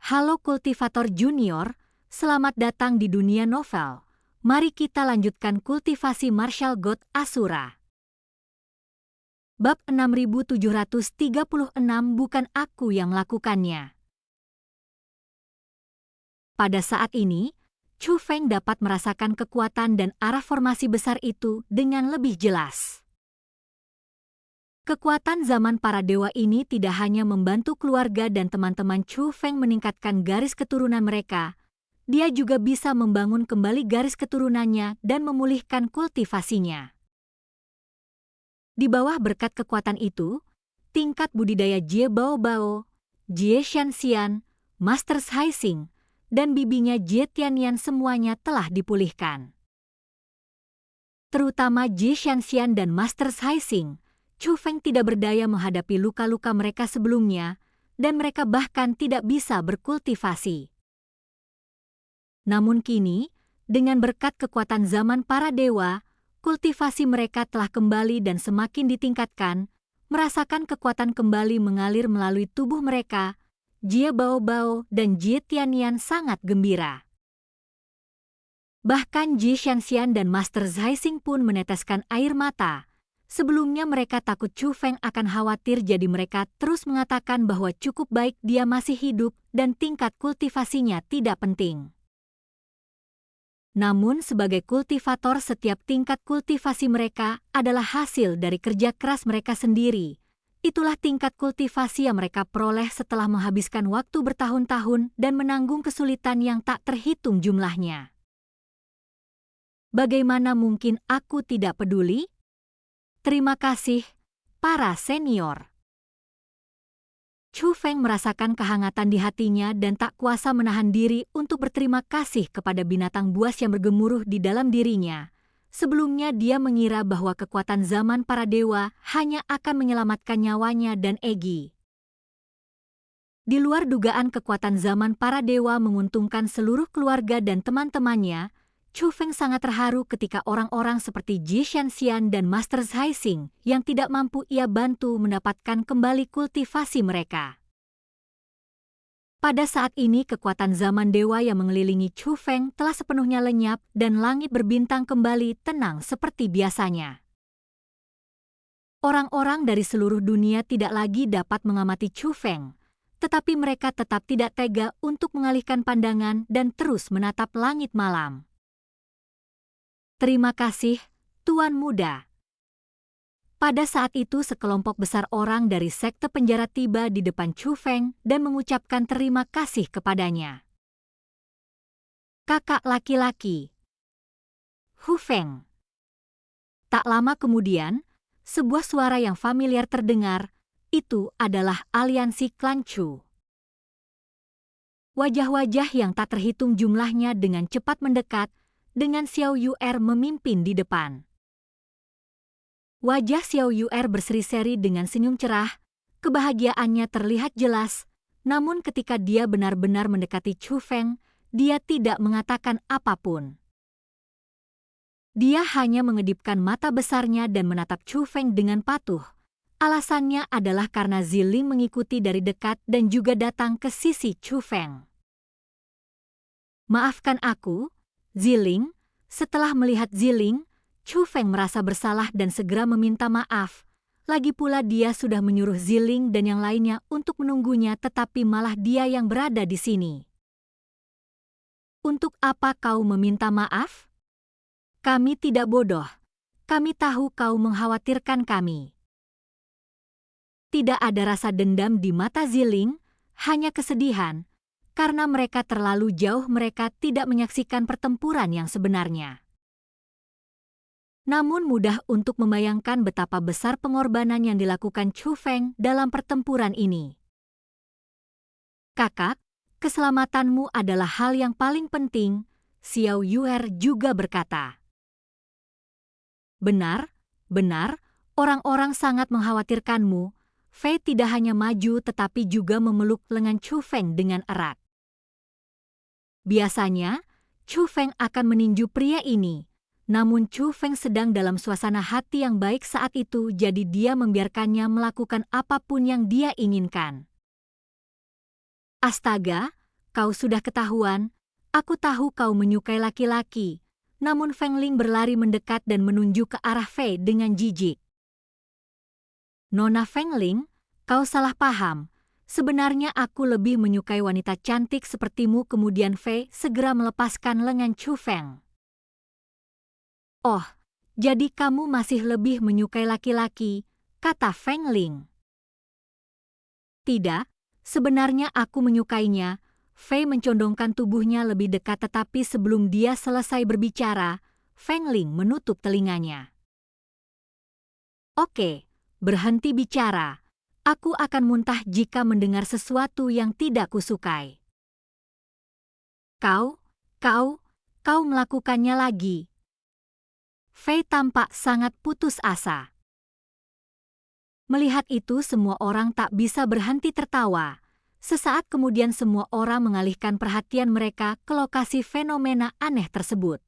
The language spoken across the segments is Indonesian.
Halo kultivator junior, selamat datang di dunia novel. Mari kita lanjutkan kultivasi martial god Asura. Bab 6736 bukan aku yang melakukannya. Pada saat ini, Chu Feng dapat merasakan kekuatan dan arah formasi besar itu dengan lebih jelas. Kekuatan zaman para dewa ini tidak hanya membantu keluarga dan teman-teman Chu Feng meningkatkan garis keturunan mereka, dia juga bisa membangun kembali garis keturunannya dan memulihkan kultivasinya. Di bawah berkat kekuatan itu, tingkat budidaya Jie Bao Bao, Jie Shanxian, Master Haixing, dan bibinya Jie Tianyan semuanya telah dipulihkan. Terutama Jie Shanxian dan Master Haixing, Chu Feng tidak berdaya menghadapi luka-luka mereka sebelumnya, dan mereka bahkan tidak bisa berkultivasi. Namun kini, dengan berkat kekuatan zaman para dewa, kultivasi mereka telah kembali dan semakin ditingkatkan, merasakan kekuatan kembali mengalir melalui tubuh mereka. Jie Bao Bao dan Jie Tianyan sangat gembira. Bahkan Jie Shanxian dan Master Haixing pun meneteskan air mata. Sebelumnya mereka takut Chu Feng akan khawatir, jadi mereka terus mengatakan bahwa cukup baik dia masih hidup dan tingkat kultivasinya tidak penting. Namun sebagai kultivator, setiap tingkat kultivasi mereka adalah hasil dari kerja keras mereka sendiri. Itulah tingkat kultivasi yang mereka peroleh setelah menghabiskan waktu bertahun-tahun dan menanggung kesulitan yang tak terhitung jumlahnya. Bagaimana mungkin aku tidak peduli? Terima kasih, para senior. Chu Feng merasakan kehangatan di hatinya dan tak kuasa menahan diri untuk berterima kasih kepada binatang buas yang bergemuruh di dalam dirinya. Sebelumnya dia mengira bahwa kekuatan zaman para dewa hanya akan menyelamatkan nyawanya dan Egi. Di luar dugaan, kekuatan zaman para dewa menguntungkan seluruh keluarga dan teman-temannya. Chu Feng sangat terharu ketika orang-orang seperti Jie Shanxian dan Master Haixing yang tidak mampu ia bantu mendapatkan kembali kultivasi mereka. Pada saat ini kekuatan zaman dewa yang mengelilingi Chu Feng telah sepenuhnya lenyap dan langit berbintang kembali tenang seperti biasanya. Orang-orang dari seluruh dunia tidak lagi dapat mengamati Chu Feng, tetapi mereka tetap tidak tega untuk mengalihkan pandangan dan terus menatap langit malam. Terima kasih, Tuan Muda. Pada saat itu sekelompok besar orang dari sekte penjara tiba di depan Chu Feng dan mengucapkan terima kasih kepadanya. Kakak laki-laki, Hu Feng. Tak lama kemudian, sebuah suara yang familiar terdengar. Itu adalah aliansi klan Chu. Wajah-wajah yang tak terhitung jumlahnya dengan cepat mendekat, dengan Xiao Yu'er memimpin di depan. Wajah Xiao Yu'er berseri-seri dengan senyum cerah, kebahagiaannya terlihat jelas, namun ketika dia benar-benar mendekati Chu Feng, dia tidak mengatakan apapun. Dia hanya mengedipkan mata besarnya dan menatap Chu Feng dengan patuh. Alasannya adalah karena Ziling mengikuti dari dekat dan juga datang ke sisi Chu Feng. Maafkan aku, Ziling. Setelah melihat Ziling, Chu Feng merasa bersalah dan segera meminta maaf. Lagi pula dia sudah menyuruh Ziling dan yang lainnya untuk menunggunya, tetapi malah dia yang berada di sini. Untuk apa kau meminta maaf? Kami tidak bodoh. Kami tahu kau mengkhawatirkan kami. Tidak ada rasa dendam di mata Ziling, hanya kesedihan. Karena mereka terlalu jauh, mereka tidak menyaksikan pertempuran yang sebenarnya. Namun mudah untuk membayangkan betapa besar pengorbanan yang dilakukan Chu Feng dalam pertempuran ini. Kakak, keselamatanmu adalah hal yang paling penting, Xiao Yu'er juga berkata. Benar, orang-orang sangat mengkhawatirkanmu. Fei tidak hanya maju tetapi juga memeluk lengan Chu Feng dengan erat. Biasanya, Chu Feng akan meninju pria ini, namun Chu Feng sedang dalam suasana hati yang baik saat itu, jadi dia membiarkannya melakukan apapun yang dia inginkan. Astaga, kau sudah ketahuan. Aku tahu kau menyukai laki-laki. Namun Feng Ling berlari mendekat dan menunjuk ke arah Fei dengan jijik. Nona Feng Ling, kau salah paham. Sebenarnya aku lebih menyukai wanita cantik sepertimu. Kemudian Fei segera melepaskan lengan Chu Feng. Oh, jadi kamu masih lebih menyukai laki-laki, kata Feng Ling. Tidak, sebenarnya aku menyukainya. Fei mencondongkan tubuhnya lebih dekat, tetapi sebelum dia selesai berbicara, Feng Ling menutup telinganya. Oke, berhenti bicara. Aku akan muntah jika mendengar sesuatu yang tidak kusukai. Kau melakukannya lagi. Fei tampak sangat putus asa. Melihat itu semua orang tak bisa berhenti tertawa. Sesaat kemudian semua orang mengalihkan perhatian mereka ke lokasi fenomena aneh tersebut.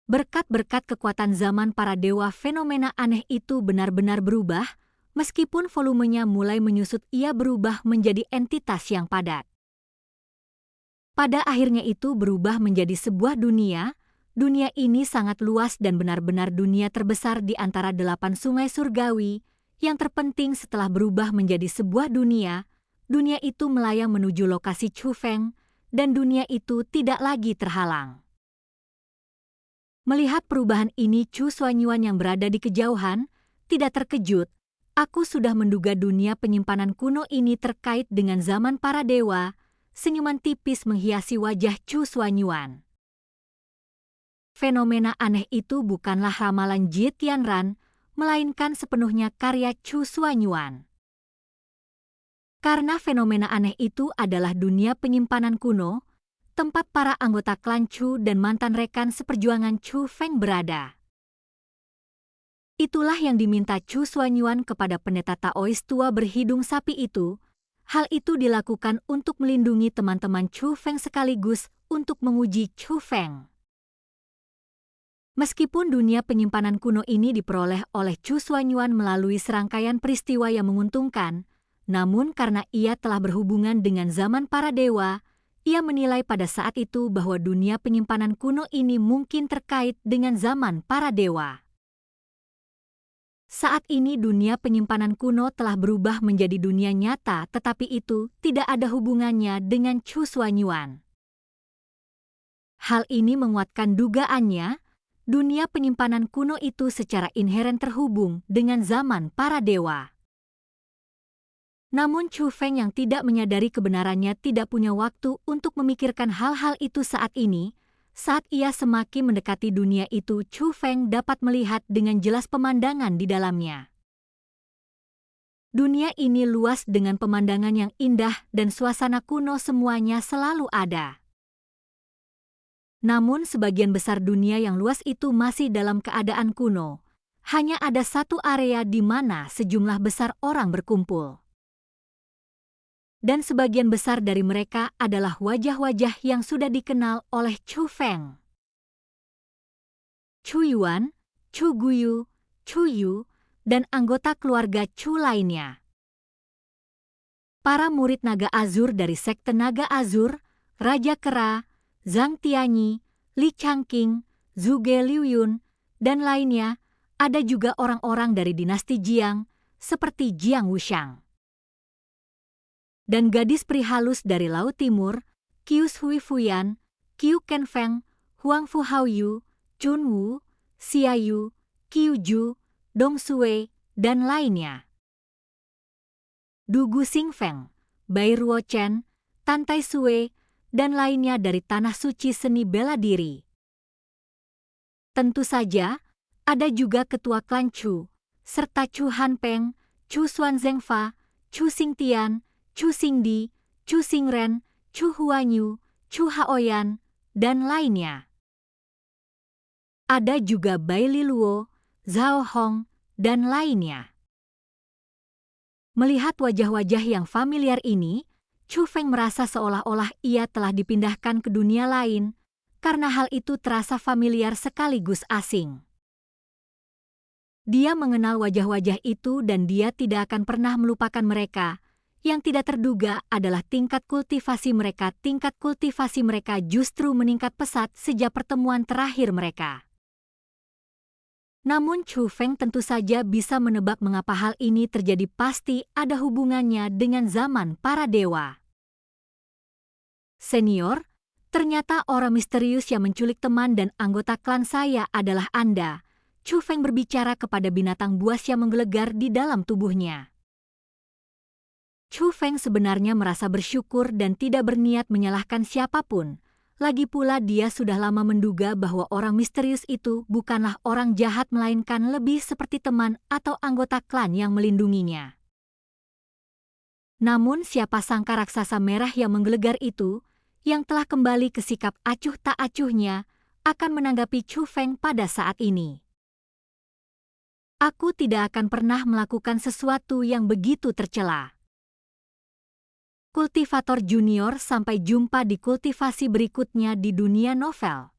Berkat kekuatan zaman para dewa, fenomena aneh itu benar-benar berubah. Meskipun volumenya mulai menyusut, ia berubah menjadi entitas yang padat. Pada akhirnya itu berubah menjadi sebuah dunia. Dunia ini sangat luas dan benar-benar dunia terbesar di antara 8 sungai surgawi. Yang terpenting setelah berubah menjadi sebuah dunia, dunia itu melayang menuju lokasi Chu Feng, dan dunia itu tidak lagi terhalang. Melihat perubahan ini, Chu Xuanyuan yang berada di kejauhan tidak terkejut. Aku sudah menduga dunia penyimpanan kuno ini terkait dengan zaman para dewa. Senyuman tipis menghiasi wajah Chu Xuanyuan. Fenomena aneh itu bukanlah ramalan Jie Tianran, melainkan sepenuhnya karya Chu Xuanyuan. Karena fenomena aneh itu adalah dunia penyimpanan kuno, tempat para anggota klan Chu dan mantan rekan seperjuangan Chu Feng berada. Itulah yang diminta Chu Xuanyuan kepada pendeta Taois tua berhidung sapi itu. Hal itu dilakukan untuk melindungi teman-teman Chu Feng sekaligus untuk menguji Chu Feng. Meskipun dunia penyimpanan kuno ini diperoleh oleh Chu Xuanyuan melalui serangkaian peristiwa yang menguntungkan, namun karena ia telah berhubungan dengan zaman para dewa, ia menilai pada saat itu bahwa dunia penyimpanan kuno ini mungkin terkait dengan zaman para dewa. Saat ini dunia penyimpanan kuno telah berubah menjadi dunia nyata, tetapi itu tidak ada hubungannya dengan Chu Xuanyuan. Hal ini menguatkan dugaannya, dunia penyimpanan kuno itu secara inheren terhubung dengan zaman para dewa. Namun Chu Feng yang tidak menyadari kebenarannya tidak punya waktu untuk memikirkan hal-hal itu saat ini. Saat ia semakin mendekati dunia itu, Chu Feng dapat melihat dengan jelas pemandangan di dalamnya. Dunia ini luas dengan pemandangan yang indah dan suasana kuno semuanya selalu ada. Namun sebagian besar dunia yang luas itu masih dalam keadaan kuno. Hanya ada satu area di mana sejumlah besar orang berkumpul. Dan sebagian besar dari mereka adalah wajah-wajah yang sudah dikenal oleh Chu Feng. Chu Yuan, Chu Guyu, Chu Yu, dan anggota keluarga Chu lainnya. Para murid Naga Azur dari Sekte Naga Azur, Raja Kera, Zhang Tianyi, Li Changqing, Zhuge Liuyun, dan lainnya, ada juga orang-orang dari dinasti Jiang, seperti Jiang Wuxiang. Dan gadis peri halus dari Laut Timur, Qiu Hui Fuyan, Qiu Kenfeng, Huang Fu Haoyu, Chun Wu, Xia Yu, Qiu Ju, Dong Sui, dan lainnya. Du Gu Xingfeng, Bai Ruo Chen, Tan Tai Sui, dan lainnya dari Tanah Suci Seni Bela Diri. Tentu saja, ada juga ketua klan Chu, serta Chu Hanpeng, Chu Xuanzengfa, Chu Xingtian, Chu Xingdi, Chu Xingren, Chu Huanyu, Chu Haoyan, dan lainnya. Ada juga Bai Liluo, Zhao Hong, dan lainnya. Melihat wajah-wajah yang familiar ini, Chu Feng merasa seolah-olah ia telah dipindahkan ke dunia lain, karena hal itu terasa familiar sekaligus asing. Dia mengenal wajah-wajah itu dan dia tidak akan pernah melupakan mereka. Yang tidak terduga adalah tingkat kultivasi mereka. Tingkat kultivasi mereka justru meningkat pesat sejak pertemuan terakhir mereka. Namun Chu Feng tentu saja bisa menebak mengapa hal ini terjadi. Pasti ada hubungannya dengan zaman para dewa. Senior, ternyata orang misterius yang menculik teman dan anggota klan saya adalah Anda. Chu Feng berbicara kepada binatang buas yang menggelegar di dalam tubuhnya. Chu Feng sebenarnya merasa bersyukur dan tidak berniat menyalahkan siapapun. Lagi pula dia sudah lama menduga bahwa orang misterius itu bukanlah orang jahat melainkan lebih seperti teman atau anggota klan yang melindunginya. Namun siapa sangka raksasa merah yang menggelegar itu, yang telah kembali ke sikap acuh tak acuhnya, akan menanggapi Chu Feng pada saat ini. Aku tidak akan pernah melakukan sesuatu yang begitu tercela. Kultivator Junior, sampai jumpa di kultivasi berikutnya di dunia novel.